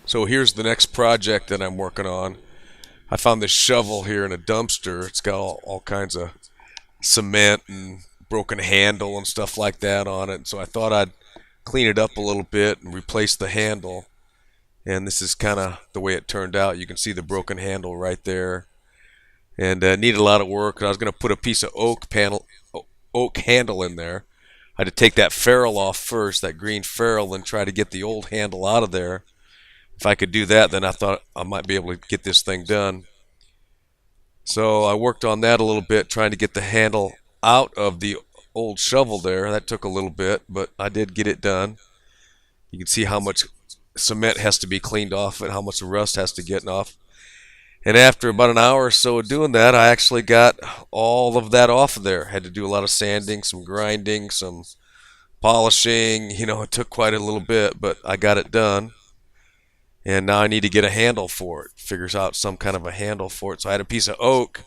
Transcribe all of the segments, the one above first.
So here's the next project that I'm working on. I found this shovel here in a dumpster. It's got all kinds of cement and broken handle and stuff like that on it. So I thought I'd clean it up a little bit and replace the handle. And this is kind of the way it turned out. You can see the broken handle right there. And needed a lot of work. I was going to put a piece of oak handle in there. I had to take that ferrule off first, that green ferrule, and try to get the old handle out of there. If I could do that, then I thought I might be able to get this thing done. So I worked on that a little bit, trying to get the handle out of the old shovel there. That took a little bit, but I did get it done. You can see how much cement has to be cleaned off and how much rust has to get off. And after about an hour or so of doing that, I actually got all of that off of there. Had to do a lot of sanding, some grinding, some polishing. It took quite a little bit, but I got it done. And now I need to get a handle for it. Figures out some kind of a handle for it. So I had a piece of oak,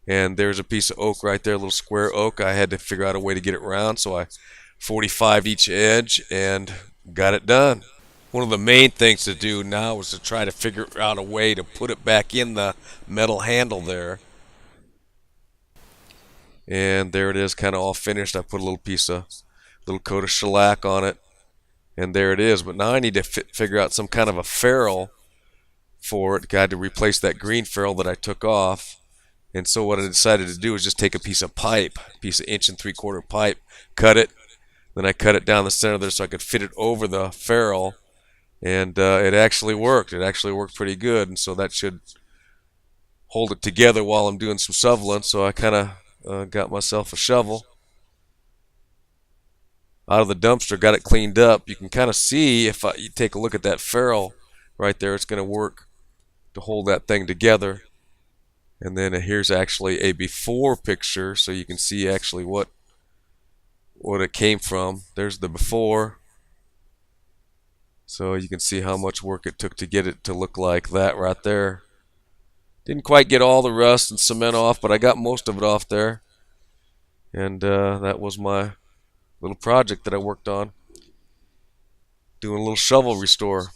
and there's a piece of oak right there, a little square oak. I had to figure out a way to get it round, so I 45 each edge and got it done. One of the main things to do now is to try to figure out a way to put it back in the metal handle there. And there it is, kind of all finished. I put a little coat of shellac on it. And there it is. But now I need to figure out some kind of a ferrule for it. Got to replace that green ferrule that I took off. And so what I decided to do is just take a piece of pipe, a piece of 1 3/4 pipe, cut it. Then I cut it down the center there so I could fit it over the ferrule. And it actually worked. It actually worked pretty good. And so that should hold it together while I'm doing some shoveling. So I kind of got myself a shovel out of the dumpster, got it cleaned up. You can kind of see, if you take a look at that ferrule right there, it's going to work to hold that thing together. And then here's actually a before picture, so you can see actually what it came from. There's the before, so you can see how much work it took to get it to look like that right there. Didn't quite get all the rust and cement off, but I got most of it off there. And that was my little project that I worked on, doing a little shovel restore.